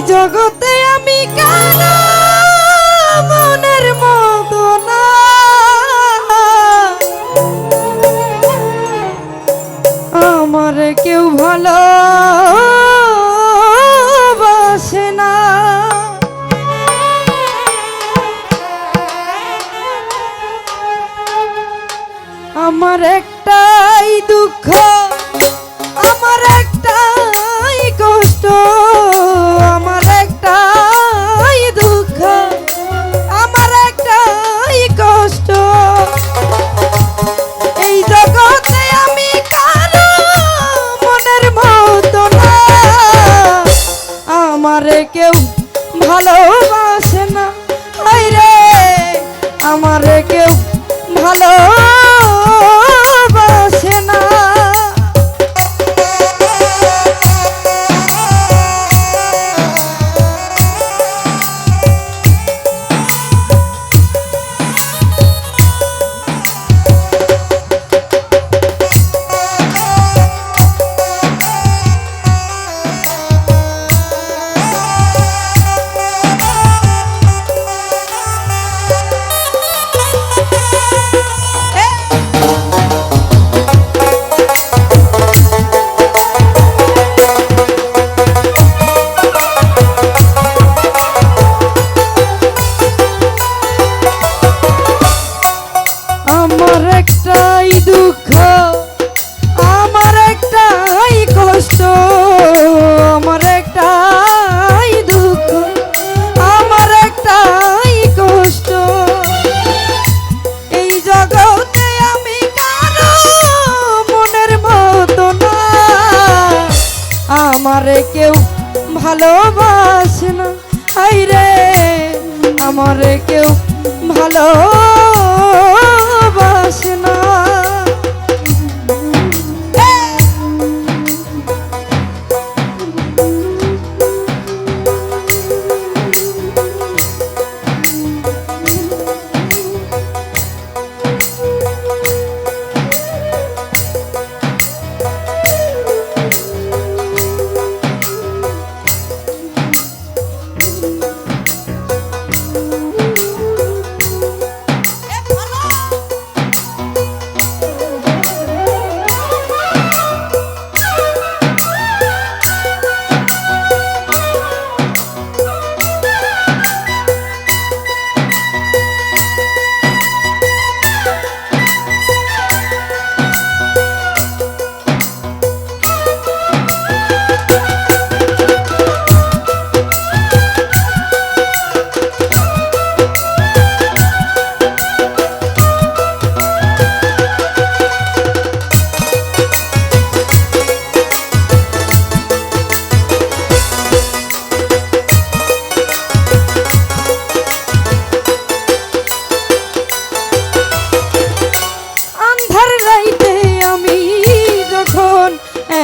জগতে আমি কারো মনের মতো না, আমার কেউ ভালোবাসে না। আমার একটাই দুঃখ, আমার একটাই কষ্ট, আমার একটাই দুঃখ, আমার একটাই কষ্ট। এই জগতে আমি কারো মনের মতো না, আমারে কেউ ভালোবাসে না। হায়রে আমারে কেউ ভালোবাসে না। আমার একটাই দুঃখ, আমার একটাই কষ্ট, আমার একটাই দুঃখ, আমার একটাই কষ্ট। এই জগতে আমি কারো মনের মতো না, আমারে কেউ ভালোবাসে না। হায়রে আমারে কেউ ভালোবাসে না।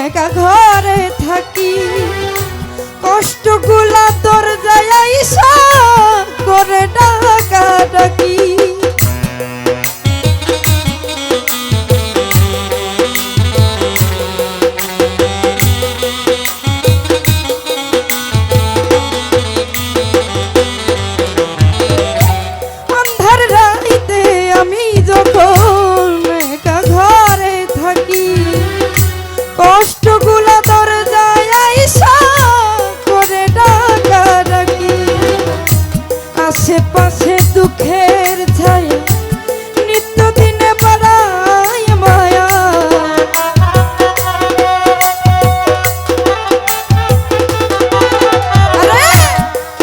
একা ঘরে থাকি কষ্টগুলা তোর যায় আইসা করে ডাকা ডাকি। আন্ধার রাইতে আমি যখন একা ঘরে থাকি কষ্টগুলা তোর যায় আইসা করে ডাকা ডাকি। আশেপাশে দুঃখের ছায়া নিত্য দিনে বাড়ায় মায়া,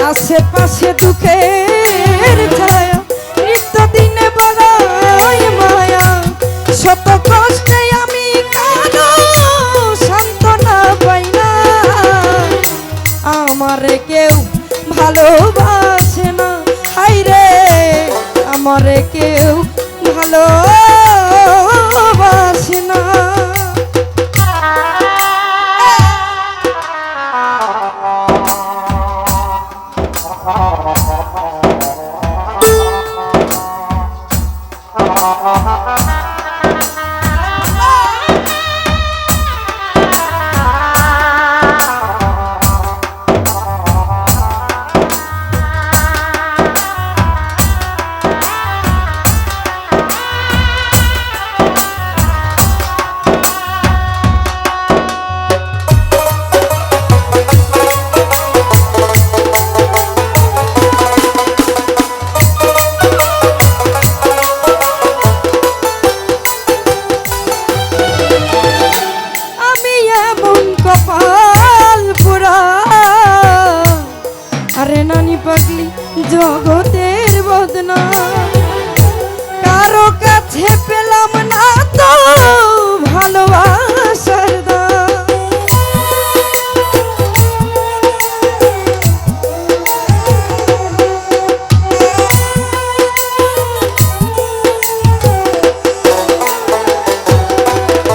আশেপাশে দুঃখের ছায়া নিত্য দিনে বাড়ায় মায়া। শত কষ্টে আমি কারো সান্ত্বনা পাই না, আমারে কেউ ভালোবাসে না। হায়রে আমারে কেউ ভালোবাসে না। জগতের বদনাম কারো কাছে পেলাম না তো ভালোবাসার দাম।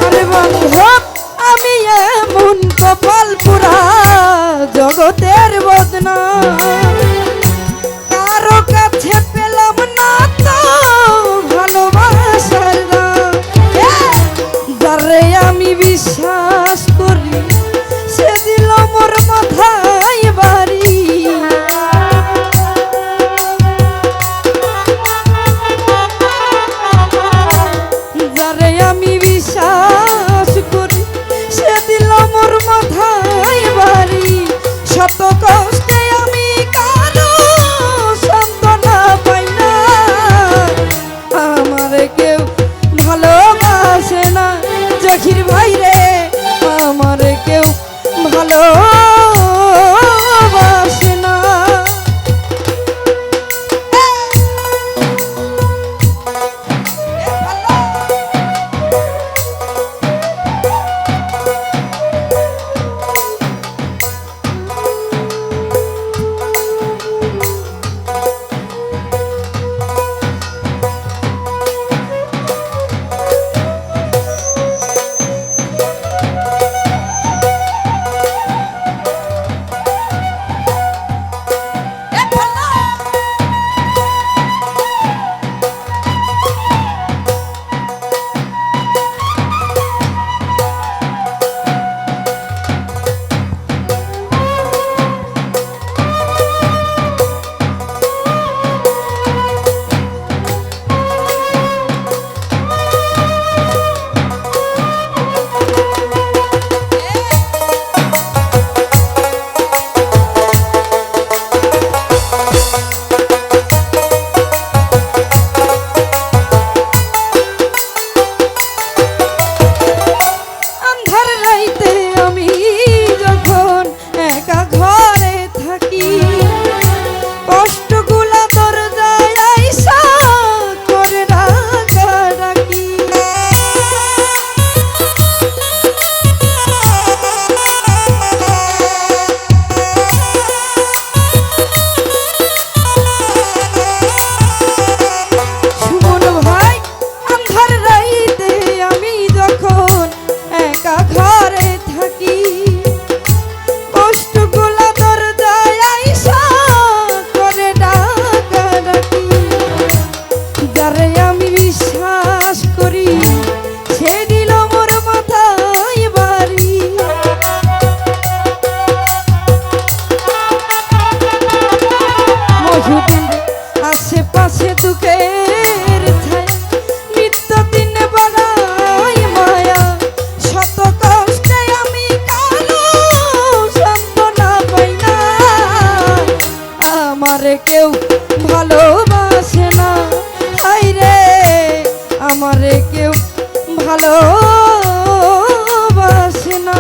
আরে বান্ধব আমি এমন কপাল পুরা জগতের বদনাম কারো কাছে পেলাম না তো ভালোবাসার দাম। যারে আমি বিশ্বাস করি সে দিল মোর মাথায় বাড়ি। যারে আমি বিশ্বাস করি সে দিল মোর মাথায় বাড়ি। শত কষ্টে আমি কারো সান্ত্বনা পাই না, আমার কেউ ভালোবাসে না। জখির ভাই রে আমার কেউ ভালোবাসে না। আশেপাশে দুঃখের ছায়া নিত্যদিন বাড়াই মায়া। শত কষ্টে আমি কারো সান্ত্বনা পাই না, আমার কেউ ভালোবাসে না। হায় রে আমার কেউ ভালোবাসে না।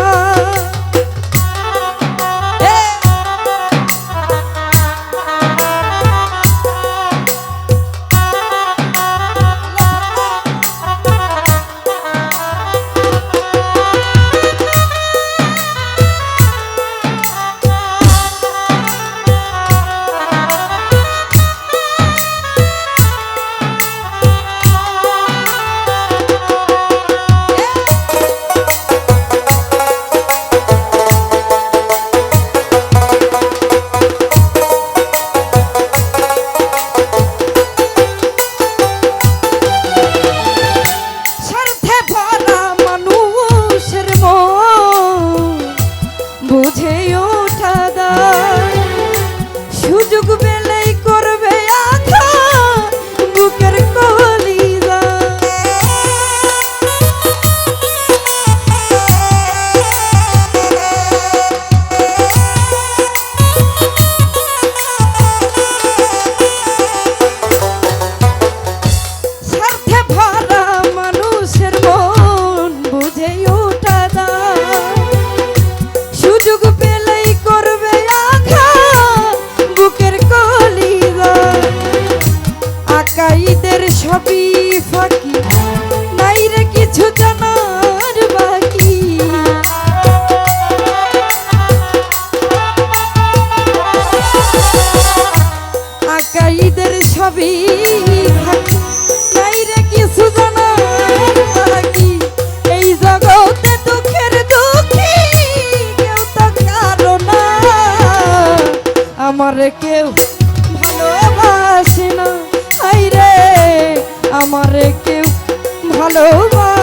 সবই থাকি নাই রে কিছু জানার বাকি এই জগতে দুঃখের দুঃখী কেউ তো কারো না আমার কেউ ভালোবাসে না আই রে আমার কেউ ভালোবাসে